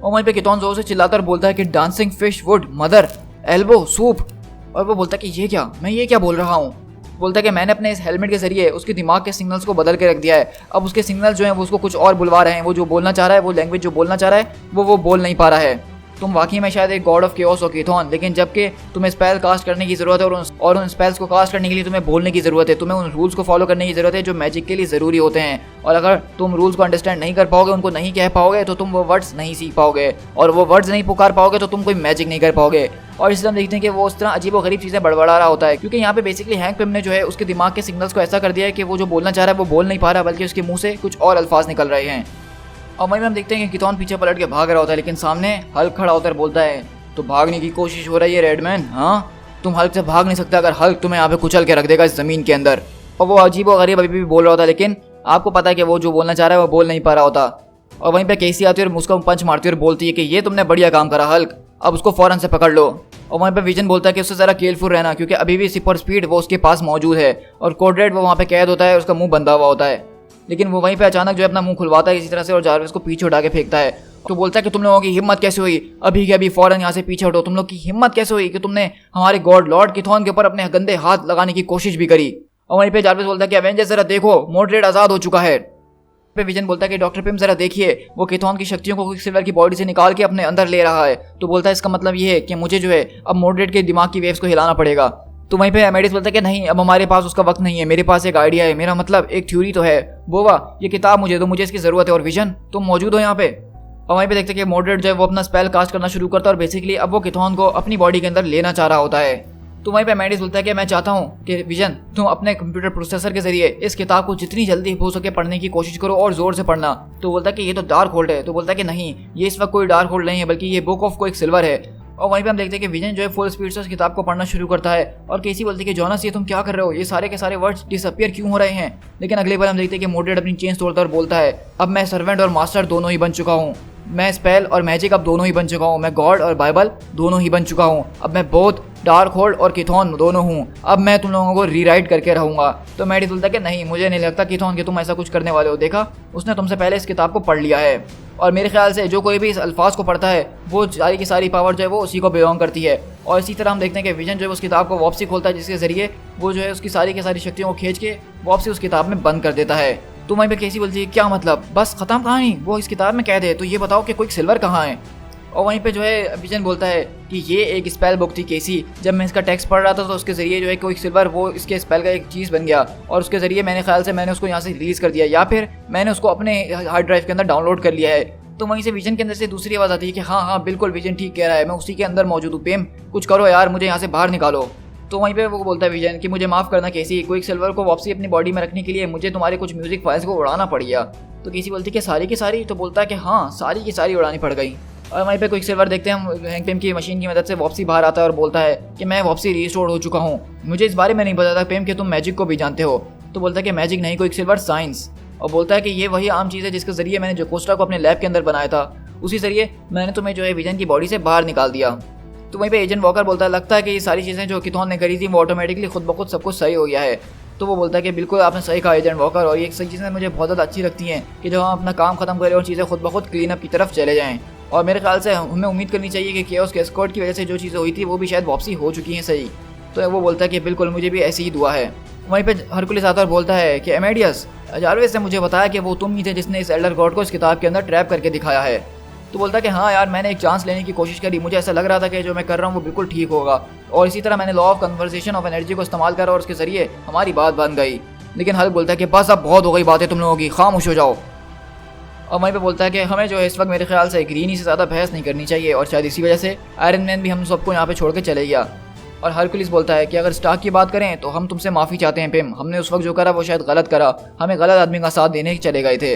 और वहीं पे किथॉन जोर से चिल्लाता और बोलता है कि dancing fish would mother elbow soup, और वो बोलता है कि ये क्या, मैं ये क्या बोल रहा हूँ। बोलता है कि मैंने अपने इस हेलमेट के जरिए उसके दिमाग के सिग्नल्स को बदल के रख दिया है, अब उसके सिग्नल जो हैं वो उसको कुछ और बुलवा रहे हैं, वो जो बोलना चाह रहा है, वो लैंग्वेज जो बोलना चाह रहा है वो बोल नहीं पा रहा है। तुम वाकई में शायद एक गॉड ऑफ केओस हो किथॉन, लेकिन जबकि तुम्हें स्पेल कास्ट करने की जरूरत है और उन स्पेल्स को कास्ट करने के लिए तुम्हें बोलने की जरूरत है, तुम्हें उन रूल्स को फॉलो करने की जरूरत है जो मैजिक के लिए ज़रूरी होते हैं, और अगर तुम रूल्स को अंडरस्टैंड नहीं कर पाओगे, उनको नहीं कह पाओगे, तो तुम वो वर्ड्स नहीं सीख पाओगे, और वो वर्ड्स नहीं पुकार पाओगे तो तुम कोई मैजिक नहीं कर पाओगे। और इस तरह हम देखते हैं कि वो उस तरह अजीब व गरीब चीज़ें बड़बड़ा रहा होता है, क्योंकि यहाँ पे बेसिकली हैंक पिम ने जो है उसके दिमाग के सिग्नल्स को ऐसा कर दिया है कि वो जो बोलना चाह रहा है वो बोल नहीं पा रहा, बल्कि उसके मुंह से कुछ और अल्फाज निकल रहे हैं। और वहीं हम देखते हैं कि किथॉन पीछे पलट के भाग रहा होता है, लेकिन सामने हल्क खड़ा होकर बोलता है, तो भागने की कोशिश हो रही है रेडमैन? हाँ, तुम हल्क से भाग नहीं सकता, अगर हल्क तुम्हें यहाँ पे कुचल के रख देगा इस ज़मीन के अंदर। और वो अजीब और गरीब अभी भी बोल रहा होता है, लेकिन आपको पता है कि वो जो बोलना चाह रहा है वो बोल नहीं पा रहा होता। और वहीं पे केसी आती है और उसको पंच मारती है और बोलती है कि ये तुमने बढ़िया काम करा हल्क, अब उसको फौरन से पकड़ लो। और वहीं पे विजन बोलता है कि उससे ज़रा केयरफुल रहना, क्योंकि अभी भी सुपर स्पीड वो उसके पास मौजूद है, और कोड रेड वो वहाँ पे कैद होता है, उसका मुंह बंधा हुआ होता है। लेकिन वो वहीं पे अचानक जो है अपना मुंह खुलवाता है इसी तरह से, और जारविस को पीछे उठा के फेंकता है। तो बोलता है कि तुम लोगों की हिम्मत कैसे हुई, अभी के अभी फौरन यहाँ से पीछे हटो, तुम लोग की हिम्मत कैसे हुई कि तुमने हमारे गॉड लॉर्ड किथॉन के ऊपर अपने गंदे हाथ लगाने की कोशिश भी करी। और वहीं पे जारविस बोलता है कि एवेंजर्स जरा देखो, मोड्रेड आज़ाद हो चुका है। पे विजन बोलता है कि डॉक्टर पिम जरा देखिए, वो किथॉन की शक्तियों को क्विकसिल्वर की बॉडी से निकाल के अपने अंदर ले रहा है। तो बोलता है इसका मतलब ये है कि मुझे जो है अब मोड्रेड के दिमाग की वेव्स को हिलाना पड़ेगा। तो वहीं पे एमेडिस बोलता है कि नहीं, अब हमारे पास उसका वक्त नहीं है, मेरे पास एक आइडिया है, मेरा मतलब एक थ्योरी तो है। बोवा, ये किताब मुझे दो, मुझे इसकी ज़रूरत है, और विजन तुम मौजूद हो यहाँ पे। और वहीं पे देखते हैं कि मोड्रेड जो है वो अपना स्पेल कास्ट करना शुरू करता है, और बेसिकली अब वो किथॉन को अपनी बॉडी के अंदर लेना चाह रहा होता है। तो वहीं पे एमेडिस बोलता है कि मैं चाहता हूँ कि विजन तुम अपने कंप्यूटर प्रोसेसर के जरिए इस किताब को जितनी जल्दी हो सके पढ़ने की कोशिश करो, और जोर से पढ़ना। तो बोलता है कि ये तो डार्क होल्ड है। तो बोलता है कि नहीं, ये इस वक्त कोई डार्क होल्ड नहीं है, बल्कि ये बुक ऑफ कोई सिल्वर है। और वहीं पे हम देखते हैं कि विजन जो है फुल स्पीड से उस किताब को पढ़ना शुरू करता है, और केसी बोलती है कि जोनास ये तुम क्या कर रहे हो, ये सारे के सारे वर्ड्स डिसअपियर क्यों हो रहे हैं। लेकिन अगले बार हम देखते हैं कि मोड्रेड अपनी चेंज तोड़ता और बोलता है, अब मैं सर्वेंट और मास्टर दोनों ही बन चुका हूँ, मैं स्पेल और मैजिक अब दोनों ही बन चुका हूँ, मैं गॉड और बाइबल दोनों ही बन चुका हूँ, अब मैं बोथ डार्क होल्ड और किथॉन दोनों हूँ, अब मैं तुम लोगों को रीराइट करके रहूंगा। तो मैडी बोलता है कि नहीं, मुझे नहीं लगता किथॉन कि तुम ऐसा कुछ करने वाले हो, देखा उसने तुमसे पहले इस किताब को पढ़ लिया है, और मेरे ख्याल से जो कोई भी इस अल्फाज को पढ़ता है वो सारी की सारी पावर जो है वो उसी को बिलोंग करती है। और इसी तरह हम देखते हैं कि विजन जो है उस किताब को वापसी खोलता है, जिसके जरिए वो जो है उसकी सारी की सारी शक्तियों को खींच के वापसी उस किताब में बंद कर देता है। तो वहीं पे केसी बोलती है क्या मतलब, बस खत्म कहानी, वो इस किताब में कैद है, तो ये बताओ कि क्विक सिल्वर कहाँ है। और वहीं पे जो है विजन बोलता है कि ये एक स्पेल बुक थी केसी, जब मैं इसका टेक्स्ट पढ़ रहा था तो उसके जरिए जो है क्विक सिल्वर वो इसके स्पेल का एक चीज़ बन गया, और उसके जरिए मैंने ख्याल से मैंने उसको यहाँ से रिलीज़ कर दिया, या फिर मैंने उसको अपने हार्ड ड्राइव के अंदर डाउनलोड कर लिया है। तो वहीं से विजन के अंदर से दूसरी आवाज़ आती है कि हाँ हाँ बिल्कुल विजन ठीक कह रहा है, मैं उसी के अंदर मौजूद हूँ, पेम कुछ करो यार, मुझे यहाँ से बाहर निकालो। तो वहीं पे वो बोलता है विजन कि मुझे माफ़ करना केसी, क्विक सिल्वर को वापसी अपनी बॉडी में रखने के लिए मुझे तुम्हारे कुछ म्यूजिक फाइल्स को उड़ाना पड़ गया। तो केसी बोलती है कि सारी की सारी, तो बोलता है कि हाँ सारी की सारी उड़ानी पड़ गई। और वहीं पे क्विक सिल्वर देखते हैं हम हैंक पिम की मशीन की मदद से वापसी बाहर आता है और बोलता है कि मैं वापसी रिस्टोर हो चुका हूँ। मुझे इस बारे में नहीं पता था पिम कि तुम मैजिक को भी जानते हो। तो बोलता है कि मैजिक नहीं क्विक सिल्वर, साइंस। और बोलता है कि ये वही आम चीज़ है जिसके जरिए मैंने जोकोस्टा को अपने लैब के अंदर बनाया था, उसी जरिए मैंने तुम्हें जो है विजन की बॉडी से बाहर निकाल दिया। तो वहीं पे एजेंट वॉकर बोलता है लगता है कि ये सारी चीज़ें जो किथॉन ने करी थी वो ऑटोमेटिकली खुद ब खुद सब कुछ सही हो गया है। तो वो बोलता है कि बिल्कुल आपने सही कहा एजेंट वॉकर, और ये सही चीज़ें मुझे बहुत ज़्यादा अच्छी लगती हैं कि जब हम अपना काम खत्म करें और चीज़ें खुद ब खुद क्लीन अप की तरफ चले जाएँ। और मेरे ख्याल से हमें उम्मीद करनी चाहिए कि केओस के एस्कॉर्ट की वजह से जो चीज़ें हुई थी वो भी शायद वापसी हो चुकी हैं सही। तो वो बोलता है कि बिल्कुल मुझे भी ऐसी ही दुआ है। वहीं पे हरकुलिस आता और बोलता है कि एमेडियस, जारवेस ने मुझे बताया कि वो तुम ही थे जिसने इस एल्डर गॉड को इस किताब के अंदर ट्रैप करके दिखाया है। तो बोलता है कि हाँ यार, मैंने एक चांस लेने की कोशिश करी, मुझे ऐसा लग रहा था कि जो मैं कर रहा हूँ वो बिल्कुल ठीक होगा, और इसी तरह मैंने law of conversation of energy को इस्तेमाल करा और उसके जरिए हमारी बात बन गई। लेकिन हल्क बोलता है कि बस अब बहुत हो गई बातें तुम लोगों की, खामोश हो जाओ। और वहीं पे बोलता है कि हमें जो है इस वक्त मेरे ख्याल से ग्रीनी से ज़्यादा बहस नहीं करनी चाहिए, और शायद इसी वजह से आयरन मैन भी हम सबको यहाँ पे छोड़ के चले गया। और हरकुलिस बोलता है कि अगर स्टार्क की बात करें तो हम तुमसे माफ़ी चाहते हैं पिम, हमने उस वक्त जो करा वो शायद गलत करा, हमें गलत आदमी का साथ देने चले गए थे।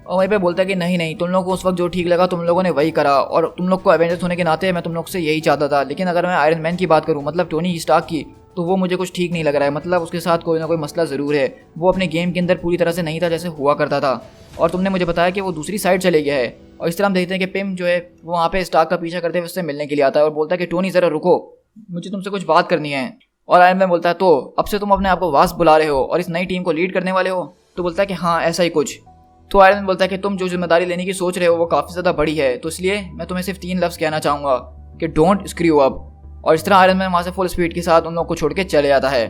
और वहीं पे बोलता है कि नहीं नहीं, तुम लोगों को उस वक्त जो ठीक लगा तुम लोगों ने वही करा, और तुम लोग को एवेंजर्स होने के नाते मैं तुम लोग से यही चाहता था। लेकिन अगर मैं आयरन मैन की बात करूँ, मतलब टोनी स्टार्क की, तो वो मुझे कुछ ठीक नहीं लग रहा है। मतलब उसके साथ कोई ना कोई मसला ज़रूर है, वो अपने गेम के अंदर पूरी तरह से नहीं था जैसे हुआ करता था, और तुमने मुझे बताया कि वो दूसरी साइड चले गया है। और इस तरह हम देखते हैं कि पिम जो है वो वहाँ पे स्टार्क का पीछा करते हुए उससे मिलने के लिए आता है और बोलता है कि टोनी ज़रा रुको, मुझे तुमसे कुछ बात करनी है। और आयरन मैन बोलता है तो अब से तुम अपने आप को वास्प बुला रहे हो और इस नई टीम को लीड करने वाले हो? तो बोलता है कि हाँ ऐसा ही कुछ। तो आयरन मैन बोलता है कि तुम जो जिम्मेदारी लेने की सोच रहे हो वो काफ़ी ज़्यादा बड़ी है, तो इसलिए मैं तुम्हें सिर्फ 3 लफ्ज़ कहना चाहूँगा कि डोंट स्क्रू अप। और इस तरह आयरन मैन वहाँ से फुल स्पीड के साथ उन लोगों को छोड़ के चले जाता है।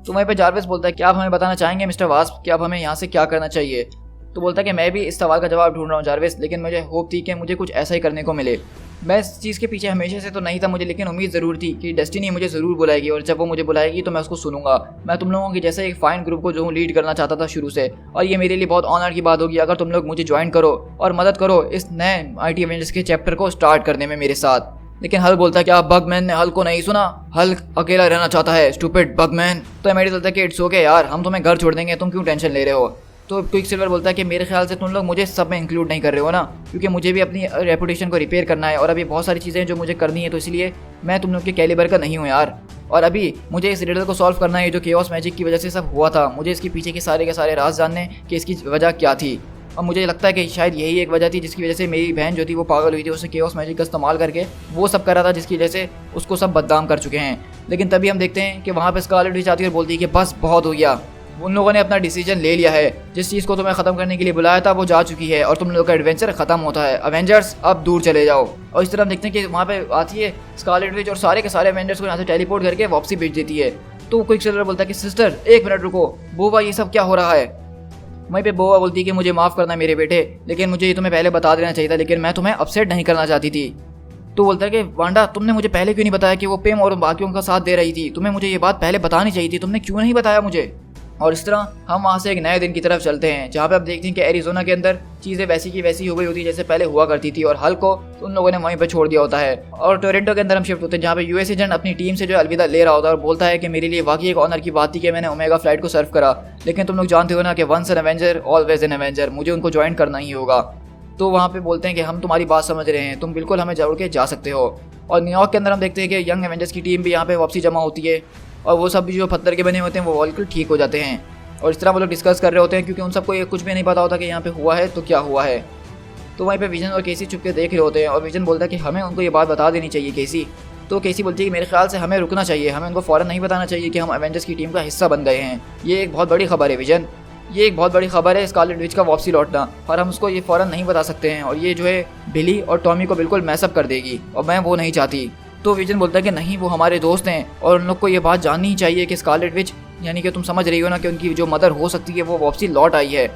तो वहीं पे जारवेस बोलता है कि आप हमें बताना चाहेंगे मिस्टर वास्प कि अब हमें यहाँ से क्या करना चाहिए? तो बोलता है कि मैं भी इस सवाल का जवाब ढूंढ रहा हूँ जारवेस, लेकिन मुझे होप थी कि मुझे कुछ ऐसा ही करने को मिले। मैं इस चीज़ के पीछे हमेशा से तो नहीं था मुझे, लेकिन उम्मीद ज़रूर थी कि डेस्टिनी मुझे ज़रूर बुलाएगी, और जब वो मुझे बुलाएगी तो मैं उसको सुनूंगा। मैं तुम लोगों के जैसे एक फाइन ग्रुप को जो हूँ लीड करना चाहता था शुरू से, और ये मेरे लिए बहुत ऑनर की बात होगी अगर तुम लोग मुझे ज्वाइन करो और मदद करो इस नए IT एवेंजर्स के चैप्टर को स्टार्ट करने में मेरे साथ। लेकिन हल्क बोलता है कि आप बगमैन ने हल्क को नहीं सुना, हल्क अकेला रहना चाहता है, स्टूपिड बगमैन। तो एमेडी बोलता है कि इट्स ओके यार, हम तुम्हें घर छोड़ देंगे, तुम क्यों टेंशन ले रहे हो? तो क्विक सिल्वर बोलता है कि मेरे ख्याल से तुम लोग मुझे सब में इंक्लूड नहीं कर रहे हो ना, क्योंकि मुझे भी अपनी रेपुटेशन को रिपेयर करना है और अभी बहुत सारी चीज़ें जो मुझे करनी है, तो इसलिए मैं तुम लोग के कैलिबर का नहीं हूँ यार। और अभी मुझे इस रिडल को सॉल्व करना है जो केओस मैजिक की वजह से सब हुआ था, मुझे इसके पीछे के सारे राज जानने कि इसकी वजह क्या थी। और मुझे लगता है कि शायद यही एक वजह थी जिसकी वजह से मेरी बहन जो थी वो पागल हुई थी, उसने केओस मैजिक का इस्तेमाल करके वो सब करा था जिसकी वजह से उसको सब बदनाम कर चुके हैं। लेकिन तभी हम देखते हैं कि वहाँ पे स्कारलेट विच आती है और बोलती है कि बस बहुत हो गया, उन लोगों ने अपना डिसीजन ले लिया है, जिस चीज़ को तुम्हें ख़त्म करने के लिए बुलाया था वो जा चुकी है और तुम लोगों का एडवेंचर ख़त्म होता है। अवेंजर्स अब दूर चले जाओ। और इस तरह हम देखते हैं कि वहाँ पे आती है स्कारलेट विच और सारे के सारे अवेंजर्स को यहाँ से टेलीपोर्ट करके वापसी भेज देती है। तो क्विक सिल्वर बोलता है कि सिस्टर 1 मिनट रुको, बोवा ये सब क्या हो रहा है? वहीं पे बोवा बोलती है कि मुझे माफ़ करना मेरे बेटे, लेकिन मुझे ये तुम्हें पहले बता देना चाहिए था, लेकिन मैं तुम्हें अपसेट नहीं करना चाहती थी। तो बोलता है कि वांडा तुमने मुझे पहले क्यों नहीं बताया कि वो पिम और बाकियों का साथ दे रही थी? तुम्हें मुझे ये बात पहले बतानी चाहिए थी, तुमने क्यों नहीं बताया मुझे? और इस तरह हम वहाँ से एक नए दिन की तरफ चलते हैं जहाँ पे आप देखते हैं कि एरिज़ोना के अंदर चीज़ें वैसी की वैसी हो गई होती है जैसे पहले हुआ करती थी, और हल्क को उन लोगों ने वहीं पे छोड़ दिया होता है। और टोरंटो के अंदर हम शिफ्ट होते हैं जहाँ पे यूएस एजेंट अपनी टीम से जो अलविदा ले रहा होता है और बोलता है कि मेरे लिए वाकई एक ऑनर की बात थी कि मैंने ओमेगा फ्लाइट को सर्व करा, लेकिन तुम लोग जानते हो ना कि once an avenger always an avenger, मुझे उनको ज्वाइन करना ही होगा। तो वहाँ पे बोलते हैं कि हम तुम्हारी बात समझ रहे हैं, तुम बिल्कुल हमें जोड़ के जा सकते हो। और न्यूयॉर्क के अंदर हम देखते हैं कि यंग एवेंजर्स की टीम भी यहाँ पे वापसी जमा होती है, और वो सब भी जो पत्थर के बने होते हैं वो बिल्कुल ठीक हो जाते हैं। और इस तरह वो लोग डिस्कस कर रहे होते हैं क्योंकि उन सबको ये कुछ भी नहीं पता होता कि यहाँ पे हुआ है तो क्या हुआ है। तो वहीं पे विजन और केसी चुप के देख रहे होते हैं, और विजन बोलता है कि हमें उनको ये बात बता देनी चाहिए केसी। तो केसी बोलती है कि मेरे ख्याल से हमें रुकना चाहिए, हमें उनको फ़ौरन नहीं बताना चाहिए कि हम एवेंजर्स की टीम का हिस्सा बन गए हैं। ये एक बहुत बड़ी खबर है विजन, ये एक बहुत बड़ी खबर है स्कारलेट विच का वापसी लौटना, और हम उसको ये फ़ौरन नहीं बता सकते हैं, और ये जो है बिली और टॉमी को बिल्कुल मैसअप कर देगी, और मैं वो नहीं चाहती। तो विजन बोलता है कि नहीं, वो हमारे दोस्त हैं और उन लोग को ये बात जाननी ही चाहिए कि स्कारलेट विच, यानी कि तुम समझ रही हो ना कि उनकी जो मदर हो सकती है वो वापसी लौट आई है।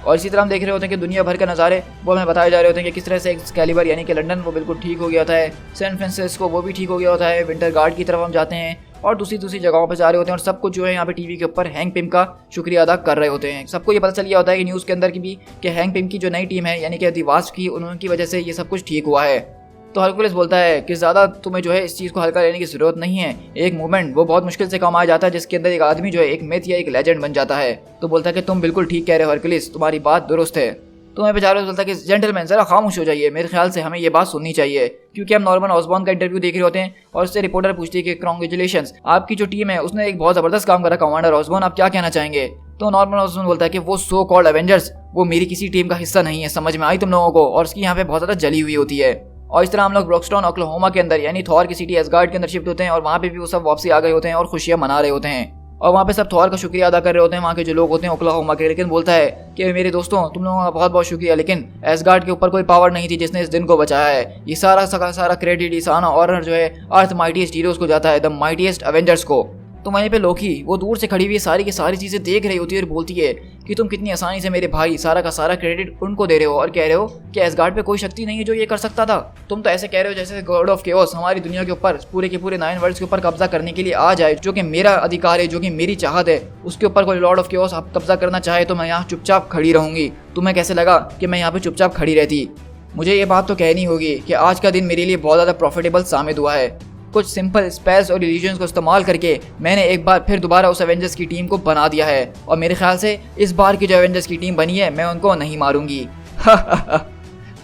और इसी तरह हम देख रहे होते हैं कि दुनिया भर के नज़ारे वो हमें बताए जा रहे होते हैं कि किस तरह से एक्सकैलिबर यानी कि लंदन वो बिल्कुल ठीक हो गया होता है, सैन फ्रांसिस्को वो भी ठीक हो गया होता है, विंटर गार्ड की तरफ हम जाते हैं और दूसरी जगहों पर जा रहे होते हैं, और सब कुछ जो है यहाँ पे टीवी के ऊपर हैंक पिम का शुक्रिया अदा कर रहे होते हैं। सबको ये पता चल गया होता है कि न्यूज़ के अंदर की भी कि हैंक पिम की जो नई टीम है यानी कि दी वास्प की, उनकी वजह से ये सब कुछ ठीक हुआ है। तो हरकुलिस बोलता है कि ज़्यादा तुम्हें जो है इस चीज़ को हल्का लेने की ज़रूरत नहीं है, एक मूवमेंट वो बहुत मुश्किल से कमाया जाता है जिसके अंदर एक आदमी जो है एक मिथ या एक लेजेंड बन जाता है। तो बोलता है कि तुम बिल्कुल ठीक कह रहे हो हरकुलिस, तुम्हारी बात दुरुस्त है। तो मैं बेचारा बोलता कि जेंटलमैन जरा खामोश हो जाइए, मेरे ख्याल से हमें ये बात सुननी चाहिए, क्योंकि हम नॉर्मन ऑसबॉर्न का इंटरव्यू देख रहे होते हैं और उससे रिपोर्टर पूछती है कि कांग्रेचुलेशंस, आपकी जो टीम है उसने एक बहुत जबरदस्त काम करा कमांडर ऑसबॉर्न, आप क्या कहना चाहेंगे। तो नॉर्मन ऑसबॉर्न बोलता है कि वो सो कॉल्ड एवेंजर्स वो मेरी किसी टीम का हिस्सा नहीं है, समझ में आई तुम लोगों को, और उसकी यहाँ पे बहुत ज्यादा जली हुई होती है। और इस तरह हम लोग ब्रॉक्सटॉन ओक्लाहोमा के अंदर यानी थॉर की सिटी एसगार्ड के अंदर शिफ्ट होते हैं और वहाँ पे भी वो सब वापसी आ गए होते हैं और खुशियाँ मना रहे होते हैं और वहाँ पे सब थॉर का शुक्रिया अदा कर रहे होते हैं वहाँ के जो लोग होते हैं ओक्लाहोमा के। लेकिन बोलता है कि मेरे दोस्तों तुम लोगों का बहुत बहुत शुक्रिया, लेकिन एसगार्ड के ऊपर कोई पावर नहीं थी जिसने इस दिन को बचाया है, ये सारा क्रेडिट इस ऑनर जो है अर्थ माइटीएस्ट हीरोज को जाता है, द माइटीएस्ट एवेंजर्स को। तो वहीं पे लोकी वो दूर से खड़ी हुई सारी की सारी चीज़ें देख रही होती है और बोलती है कि तुम कितनी आसानी से मेरे भाई सारा का सारा क्रेडिट उनको दे रहे हो और कह रहे हो कि एसगार्ड पे कोई शक्ति नहीं है जो ये कर सकता था। तुम तो ऐसे कह रहे हो जैसे गॉड ऑफ केओस हमारी दुनिया के ऊपर पूरे के पूरे 9 वर्ल्ड्स के ऊपर कब्जा करने के लिए आ जाए, जो कि मेरा अधिकार है, जो कि मेरी चाहत है, उसके ऊपर कोई लॉर्ड ऑफ केओस आप कब्जा करना चाहे तो मैं यहाँ चुपचाप खड़ी रहूंगी। तुम्हें कैसे लगा कि मैं यहाँ पे चुपचाप खड़ी रहती। मुझे ये बात तो कहनी होगी कि आज का दिन मेरे लिए बहुत ज़्यादा प्रॉफिटेबल साबित हुआ है। कुछ सिंपल स्पेल्स और इल्यूजन्स को इस्तेमाल करके मैंने एक बार फिर दोबारा उस एवेंजर्स की टीम को बना दिया है और मेरे ख्याल से इस बार की जो एवेंजर्स की टीम बनी है मैं उनको नहीं मारूंगी।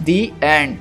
दी एंड।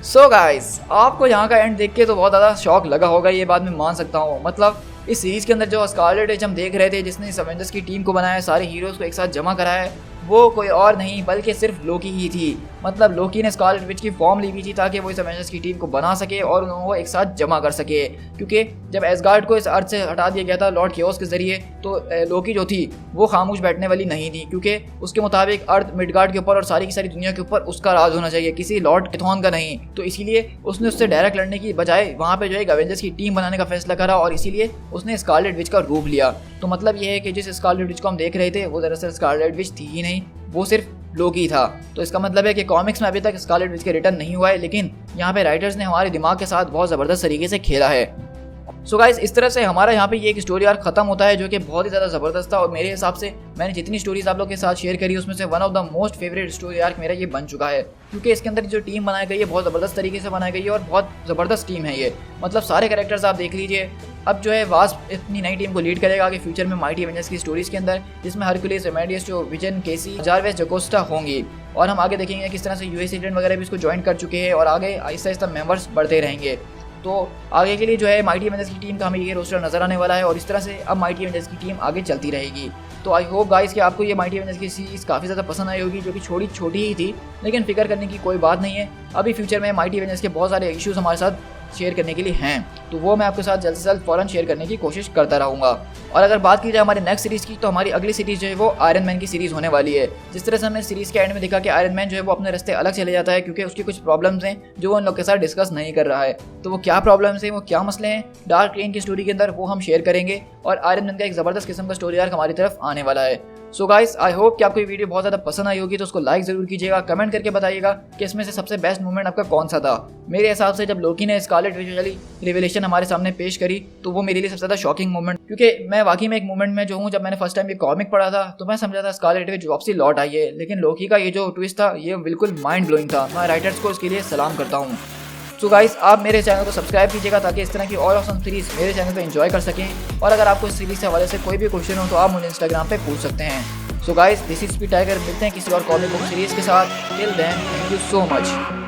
सो गाइस, आपको यहाँ का एंड देख के तो बहुत ज़्यादा शॉक लगा होगा, ये बात मैं मान सकता हूँ। मतलब इस सीरीज़ के अंदर जो स्कारलेट विच हम देख रहे थे जिसने इस एवेंजर्स की टीम को बनाया, सारे हीरोज़ को एक साथ जमा कराया, वो कोई और नहीं बल्कि सिर्फ लोकी ही थी। मतलब लोकी ने स्कारलेट विच की फॉर्म ली हुई थी ताकि वो इस एवेंजर्स की टीम को बना सके और उनको एक साथ जमा कर सके, क्योंकि जब एसगार्ड को इस अर्थ से हटा दिया गया था लॉर्ड केओस के जरिए तो लोकी जो थी वो खामोश बैठने वाली नहीं थी, क्योंकि उसके मुताबिक अर्थ मिडगार्ड के ऊपर और सारी की सारी दुनिया के ऊपर उसका राज होना चाहिए, किसी लॉर्ड किथॉन का नहीं। तो इसीलिए उसने उससे डायरेक्ट लड़ने की बजाय वहाँ पे जो है एवेंजर्स की टीम बनाने का फैसला करा और इसीलिए उसने स्कारलेट विच का रूप लिया। तो मतलब ये है कि जिस स्कारलेट विच को हम देख रहे थे वो दरअसल स्कारलेट विच थी ही नहीं, वो सिर्फ लोकी था। तो इसका मतलब है कि कॉमिक्स में अभी तक स्कारलेट विच के रिटर्न नहीं हुआ है, लेकिन यहाँ पे राइटर्स ने हमारे दिमाग के साथ बहुत ज़बरदस्त तरीके से खेला है। सो गाइस, इस तरह से हमारा यहाँ पे ये एक स्टोरी आर्क खत्म होता है जो कि बहुत ही ज़्यादा ज़बरदस्त था और मेरे हिसाब से मैंने जितनी स्टोरीज आप लोग के साथ शेयर करी उसमें से one of the most favourite story arc मेरा ये बन चुका है, क्योंकि इसके अंदर जो टीम बनाई गई है बहुत ज़बरदस्त तरीके से बनाई गई है और बहुत ज़बरदस्त टीम है ये। मतलब सारे कैरेक्टर्स आप देख लीजिए। अब जो है वास्प इतनी नई टीम को लीड करेगा आगे फ्यूचर में माइटी एवेंजर्स की स्टोरीज के अंदर, जिसमें हरकुलिस, रेमेडियस, जो विजन, केसी, जारवेस, जकोस्टा होंगी। और हम आगे देखेंगे किस तरह से यूएस एजेंट वगैरह भी इसको ज्वाइन कर चुके हैं और आगे आहिस्ता आहिस्ता मेंबर्स बढ़ते रहेंगे। तो आगे के लिए जो है माइटी एवेंजर्स की टीम का हमें ये रोस्टर नजर आने वाला है और इस तरह से अब माइटी एवेंजर्स की टीम आगे चलती रहेगी। तो आई होप गाइस कि आपको ये माइटी एवेंजर्स की सीरीज काफ़ी ज़्यादा पसंद आई होगी, जो कि छोटी ही थी, लेकिन फिक्र करने की कोई बात नहीं है। अभी फ्यूचर में माइटी एवेंजर्स के बहुत सारे इश्यूज हमारे साथ शेयर करने के लिए हैं, तो वो मैं आपके साथ जल्द से जल्द फ़ौरन शेयर करने की कोशिश करता रहूँगा। और अगर बात की जाए हमारे नेक्स्ट सीरीज़ की, तो हमारी अगली सीरीज़ जो है वो आयरन मैन की सीरीज़ होने वाली है। जिस तरह से हमने सीरीज़ के एंड में देखा कि आयरन मैन जो है वो अपने रास्ते अलग चले जाता है क्योंकि उसकी कुछ प्रॉब्लम्स हैं जो वो उन लोग के साथ डिस्कस नहीं कर रहा है। तो वो क्या प्रॉब्लम्स हैं, वो क्या मसले हैं डार्क रेन की स्टोरी के अंदर, वो हम शेयर करेंगे और आयरन मैन का एक ज़बरदस्त किस्म का स्टोरी आर्क हमारी तरफ आने वाला है। सो गाइस, आई होप कि आपको ये वीडियो बहुत ज़्यादा पसंद आई होगी, तो उसको लाइक ज़रूर कीजिएगा, कमेंट करके बताइएगा कि इसमें से सबसे बेस्ट मोमेंट आपका कौन सा था। मेरे हिसाब से जब लोकी ने स्कारलेट विच वाली रिवेलेशन हमारे सामने पेश करी तो वो मेरे लिए सबसे ज़्यादा शॉकिंग मोमेंट, क्योंकि मैं वाकई में एक मोमेंट में जो हूँ, जब मैंने फर्स्ट टाइम ये कॉमिक पढ़ा था तो मैं समझा था स्कारलेट विच वापसी लौट आई है, लेकिन लोकी का ये जो ट्विस्ट था ये बिल्कुल माइंड ब्लोइंग था। मैं राइटर्स को इसके लिए सलाम करता हूँ। सो गाइस, आप मेरे चैनल को सब्सक्राइब कीजिएगा ताकि इस तरह की और ऑसम सीरीज मेरे चैनल पे एंजॉय कर सकें। और अगर आपको इस सीरीज के हवाले से कोई भी क्वेश्चन हो तो आप मुझे इंस्टाग्राम पे पूछ सकते हैं। So guys, this is Speed Tiger, मिलते हैं किसी और कॉमिक बुक सीरीज के साथ। Till then, thank you so much.